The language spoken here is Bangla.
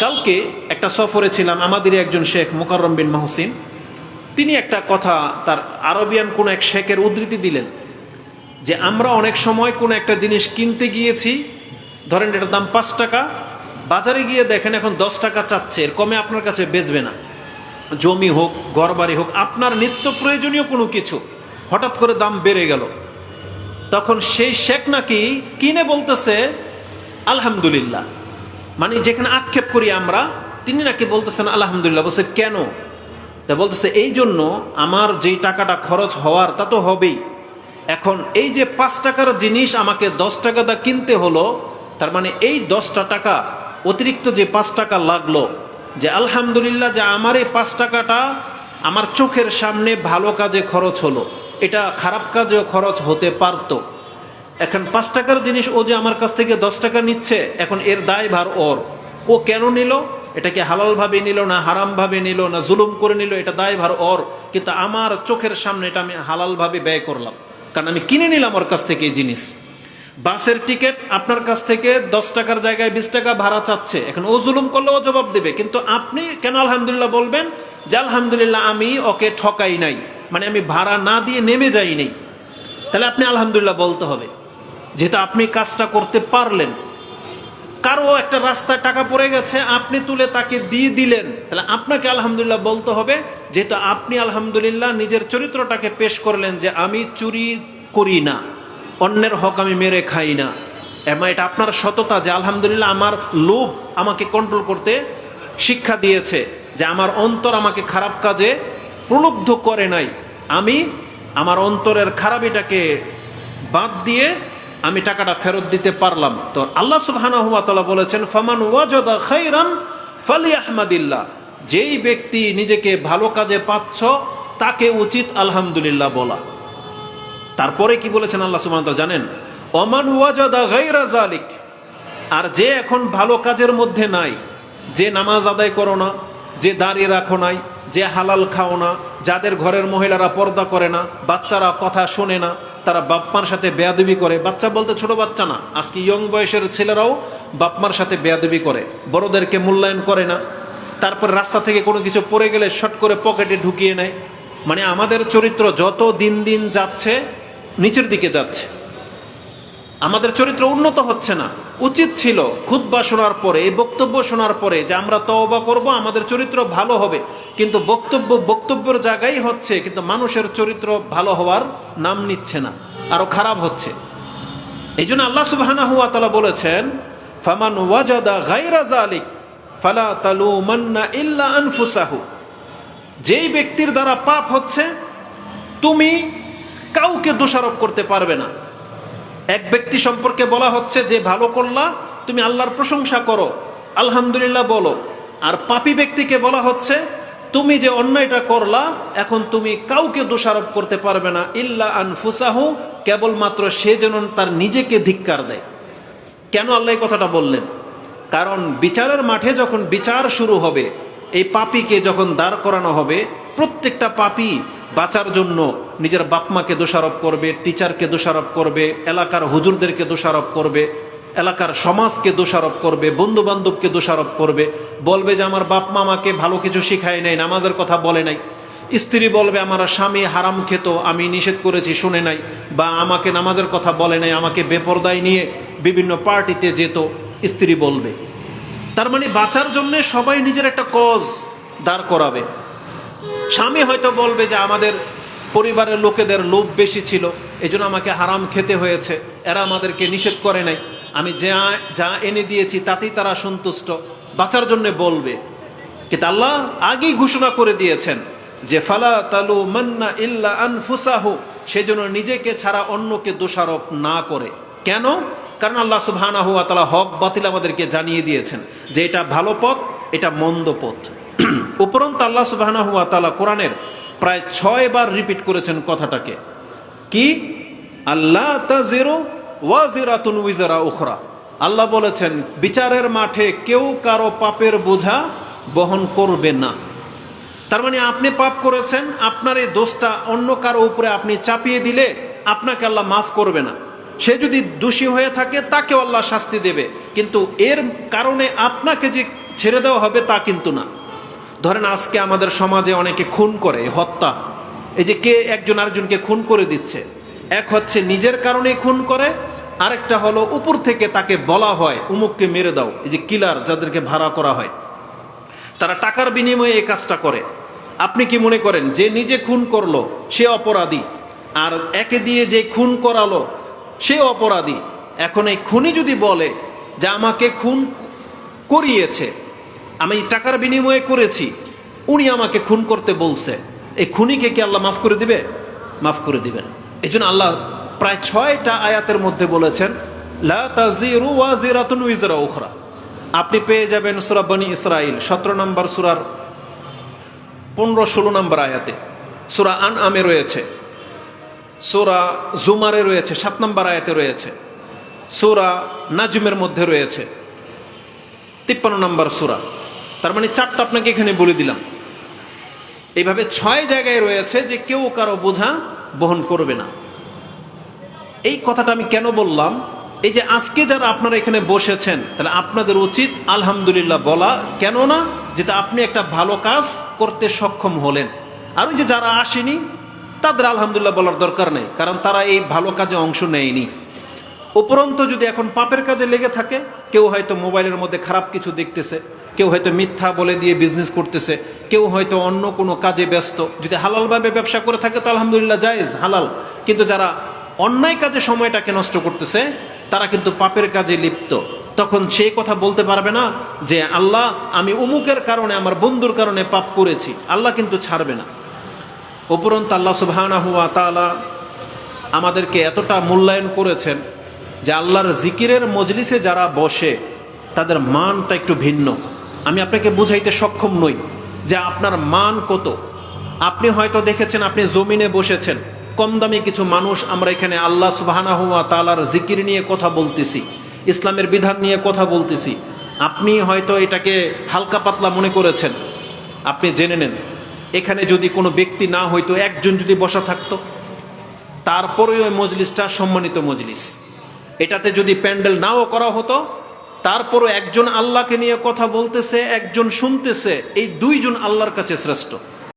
কালকে একটা সফরে ছিলাম, আমাদেরই একজন শেখ মোকাররম বিন মহসিন, তিনি একটা কথা তার আরবিয়ান কোন এক শেখের উদ্ধৃতি দিলেন যে আমরা অনেক সময় কোনো একটা জিনিস কিনতে গিয়েছি, ধরেন এটার দাম 5 টাকা, বাজারে গিয়ে দেখেন এখন 10 টাকা চাচ্ছে, এর কমে আপনার কাছে বেচবে না। জমি হোক, ঘরবাড়ি হোক, আপনার নিত্য প্রয়োজনীয় কোনো কিছু হঠাৎ করে দাম বেড়ে গেল, তখন সেই শেখ নাকি কিনে বলতেছে আলহামদুলিল্লাহ, মানে যেখানে আক্ষেপ করি আমরা, তিনি নাকি বলতেছেন আলহামদুলিল্লাহ। বলছে কেন? তা বলতেছে এই জন্য আমার যেই টাকাটা খরচ হওয়ার তা তো হবেই, এখন এই যে 5 টাকার জিনিস আমাকে 10 টাকা দা কিনতে হলো, তার মানে এই 10টা টাকা অতিরিক্ত যে 5 টাকা লাগলো, যে আলহামদুলিল্লাহ যে আমার এই 5 টাকাটা আমার চোখের সামনে ভালো কাজে খরচ হলো, এটা খারাপ কাজেও খরচ হতে পারতো। এখন 5 টাকার জিনিস ও যে আমার কাছ থেকে 10 টাকা নিচ্ছে, এখন এর দায়ভার ওর। ও কেন নিল? এটা কি হালালভাবে নিল না হারামভাবে নিল না জুলুম করে নিল? এটা দায়ভার ওর, কিন্তু আমার চোখের সামনে এটা আমি হালালভাবে ব্যয় করলাম, কারণ আমি কিনে নিলাম ওর কাছ থেকে এই জিনিস। বাসের টিকিট আপনার কাছ থেকে 10 টাকার জায়গায় 20 টাকা ভাড়া চাচ্ছে, এখন ও জুলুম করলে ও জবাব দেবে, কিন্তু আপনি কেন আলহামদুলিল্লাহ বলবেন যে আলহামদুলিল্লাহ আমি ওকে ঠকাই নাই, মানে আমি ভাড়া না দিয়ে নেমে যাই নাই। তাহলে আপনি আলহামদুলিল্লাহ বলতে হবে, যেহেতু আপনি কাজটা করতে পারলেন। কারো একটা রাস্তায় টাকা পড়ে গেছে, আপনি তুলে তাকে দিয়ে দিলেন, তাহলে আপনাকে আলহামদুলিল্লাহ বলতে হবে, যেহেতু আপনি আলহামদুলিল্লাহ নিজের চরিত্রটাকে পেশ করলেন যে আমি চুরি করি না, অন্যের হক আমি মেরে খাই না। এটা আপনার সততা, যে আলহামদুলিল্লাহ আমার লোভ আমাকে কন্ট্রোল করতে শিক্ষা দিয়েছে, যে আমার অন্তর আমাকে খারাপ কাজে প্রলুব্ধ করে নাই, আমি আমার অন্তরের খারাপিটাকে বাদ দিয়ে আমি টাকাটা ফেরত দিতে পারলাম। তো আল্লাহ সুবহানাহু ওয়া তাআলা বলেছেন ফামান ওয়াজাদা খাইরান ফালিয়াহমাদিল্লাহ, যেই ব্যক্তি নিজেকে ভালো কাজে পাচ্ছ তাকে উচিত আলহামদুলিল্লাহ বলা। তারপরে কি বলেছেন আল্লাহ সুবহানাহু ওয়া তাআলা জানেন? ওমান ওয়াজাদা গায়রা যালিক, আর যে এখন ভালো কাজের মধ্যে নাই, যে নামাজ আদায় করো না, যে দাঁড়িয়ে রাখো নাই, যে হালাল খাও না, যাদের ঘরের মহিলারা পর্দা করে না, বাচ্চারা কথা শোনে না, তারা বাপমার সাথে বেয়াদবি করে, বাচ্চা বলতে ছোট বাচ্চা না, আজকে ইয়ং বয়সের ছেলেরাও বাপমার সাথে বেয়াদবি করে, বড়দেরকে মূল্যায়ন করে না, তারপর রাস্তা থেকে কোনো কিছু পড়ে গেলে শট করে পকেটে ঢুকিয়ে নেয়। মানে আমাদের চরিত্র যত দিন দিন যাচ্ছে নিচের দিকে যাচ্ছে, আমাদের চরিত্র উন্নত হচ্ছে না। উচিত ছিল খুতবা শোনার পরে, এই বক্তব্য শোনার পরে যে আমরা তওবা করব, আমাদের চরিত্র ভালো হবে, কিন্তু বক্তব্যের জায়গায় হচ্ছে, কিন্তু মানুষের চরিত্র ভালো হওয়ার নাম নিচ্ছে না, আরো খারাপ হচ্ছে। এই জন্য আল্লাহ সুবহানাহু ওয়া তাআলা বলেছেন ফামান ওয়াজাদা গায়রা যালিক ফালা তালুমান্না ইল্লা আনফুসাহু, যেই ব্যক্তির দ্বারা পাপ হচ্ছে তুমি কাউকে দোষারোপ করতে পারবে না। এক ব্যক্তি সম্পর্কে বলা হচ্ছে যে ভালো করলা, তুমি আল্লাহর প্রশংসা করো, আলহামদুলিল্লাহ বলো। আর পাপী ব্যক্তিকে বলা হচ্ছে তুমি যে অন্যায়টা করলা, এখন তুমি কাউকে দোষারোপ করতে পারবে না, ইল্লা আনফুসাহু, কেবলমাত্র সে যেন তার নিজেকে ধিক্কার দেয়। কেন আল্লাহ এই কথাটা বললেন? কারণ বিচারের মাঠে যখন বিচার শুরু হবে, এই পাপীকে যখন দাঁড় করানো হবে, প্রত্যেকটা পাপী বাঁচার জন্য নিজের বাপমাকে দোষারোপ করবে, টিচারকে দোষারোপ করবে, এলাকার হুজুরদেরকে দোষারোপ করবে, এলাকার সমাজকে দোষারোপ করবে, বন্ধু বান্ধবকে দোষারোপ করবে, বলবে যে আমার বাপ মা আমাকে ভালো কিছু শিখায় নাই, নামাজের কথা বলে নাই। স্ত্রী বলবে আমার স্বামী হারাম খেত, আমি নিষেধ করেছি শুনে নাই, বা আমাকে নামাজের কথা বলে নাই, আমাকে বেপরদায় নিয়ে বিভিন্ন পার্টিতে যেত, স্ত্রী বলবে। তার মানে বাঁচার জন্য সবাই নিজের একটা কজ দাঁড় করাবে। স্বামী হয়তো বলবে যে আমাদের পরিবারের লোকেদের লোভ বেশি ছিল, এই জন্য আমাকে হারাম খেতে হয়েছে, এরা আমাদেরকে নিষেধ করে নাই, আমি যা এনে দিয়েছি তাতেই তারা সন্তুষ্ট, বাঁচার জন্য বলবে। কিন্তু আল্লাহ আগেই ঘোষণা করে দিয়েছেন যে ফালা তালুমান্না ইল্লা আনফুসাহু, সেজন্য নিজেকে ছাড়া অন্যকে দোষারোপ না করে। কেন? কারণ আল্লাহ সুবহানাহু ওয়া তাআলা হক বাতিল আমাদেরকে জানিয়ে দিয়েছেন যে এটা ভালো পথ, এটা মন্দ পথ। উপরন্তু আল্লাহ সুবহানাহু ওয়া তাআলা কোরআনের প্রায় 6 বার রিপিট করেছেন কথাটাকে, কি? আল্লাহ তাজিরু ওয়াজিরাতুন উইজরা উখরা। আল্লাহ বলেছেন বিচারের মাঠে কেউ কারো পাপের বোঝা বহন করবে না। তার মানে আপনি পাপ করেছেন, আপনার এই দোষটা অন্য কারো উপরে আপনি চাপিয়ে দিলে আপনাকে আল্লাহ মাফ করবে না। সে যদি দোষী হয়ে থাকে তাকেও আল্লাহ শাস্তি দেবে, কিন্তু এর কারণে আপনাকে যে ছেড়ে দেওয়া হবে তা কিন্তু না। ধরেন আজকে আমাদের সমাজে অনেকে খুন করে, হত্যা, এই যে কে একজন আরেকজনকে খুন করে দিচ্ছে, এক হচ্ছে নিজের কারণে খুন করে, আরেকটা হলো উপর থেকে তাকে বলা হয় উমুককে মেরে দাও। এই যে কিলার যাদেরকে ভাড়া করা হয়, তারা টাকার বিনিময়ে এই কাজটা করে। আপনি কি মনে করেন যে নিজে খুন করলো সে অপরাধী, আর একে দিয়ে যে খুন করালো সে অপরাধী? এখন এই খুনি যদি বলে যে আমাকে খুন করিয়েছে, আমি টাকার বিনিময়ে করেছি, উনি আমাকে খুন করতে বলছে, এই খুনিকে কি আল্লাহ মাফ করে দিবে? মাফ করে দিবে না। এই জন্য আল্লাহ প্রায় 6টা আয়াতের মধ্যে বলেছেন লা তাজিরু ওয়াজিরাতুন উইজরা উখরা। আপনি পেয়ে যাবেন সূরা বনী ইসরাইল 17 নম্বর সূরার 15-16 নম্বর আয়াতে, সূরা আনআমে রয়েছে, সূরা জুমারে রয়েছে, 7 নম্বর আয়াতে রয়েছে, সূরা নাজমের মধ্যে রয়েছে 53 নম্বর সূরা। তার মানে 4টা আপনাকে এখানে বলে দিলাম। এইভাবে 6 জায়গায় রয়েছে যে কেউ কারো বোঝা বহন করবে না। এই কথাটা আমি কেন বললাম? এই যে আজকে যারা আপনারা এখানে বসেছেন, তাহলে আপনাদের উচিত আলহামদুলিল্লাহ বলা। কেন না? যেটা আপনি একটা ভালো কাজ করতে সক্ষম হলেন। আর ওই যে যারা আসেনি তাদের আলহামদুলিল্লাহ বলার দরকার নেই, কারণ তারা এই ভালো কাজে অংশ নেয়নি। উপরন্ত যদি এখন পাপের কাজে লেগে থাকে, কেউ হয়তো মোবাইলের মধ্যে খারাপ কিছু দেখতেছে, কেউ হয়তো মিথ্যা বলে দিয়ে বিজনেস করতেছে, কেউ হয়তো অন্য কোনো কাজে ব্যস্ত। যদি হালালভাবে ব্যবসা করে থাকে তো আলহামদুলিল্লাহ জায়েজ, হালাল। কিন্তু যারা অন্যায় কাজে সময়টাকে নষ্ট করতেছে, তারা কিন্তু পাপের কাজে লিপ্ত। তখন সেই কথা বলতে পারবে না যে আল্লাহ আমি অমুকের কারণে, আমার বন্ধুর কারণে পাপ করেছি, আল্লাহ কিন্তু ছাড়বে না। উপরন্ত আল্লাহ সুবহানাহু ওয়া তাআলা আমাদেরকে এতটা মূল্যায়ন করেছেন যে আল্লাহর জিকিরের মজলিসে যারা বসে তাদের মানটা একটু ভিন্ন। আমি আপনাকে বুঝাইতে সক্ষম নই যে আপনার মান কত। আপনি হয়তো দেখেছেন, আপনি জমিনে বসেছেন, কম দামি কিছু মানুষ আমরা এখানে আল্লাহ সুবহানাহু ওয়া তাআলার জিকির নিয়ে কথা বলতেছি, ইসলামের বিধান নিয়ে কথা বলতেছি। আপনি হয়তো এটাকে হালকা পাতলা মনে করেছেন। আপনি জেনে নেন, এখানে যদি কোনো ব্যক্তি না হইতো, একজন যদি বসা থাকতো, তারপরেও ওই মজলিসটা সম্মানিত মজলিস। এটাতে যদি প্যান্ডেল নাও করা হতো, তারপরও একজন আল্লাহকে নিয়ে কথা বলতেছে, একজন শুনতেছে, এই 2 জন আল্লাহর কাছে শ্রেষ্ঠ।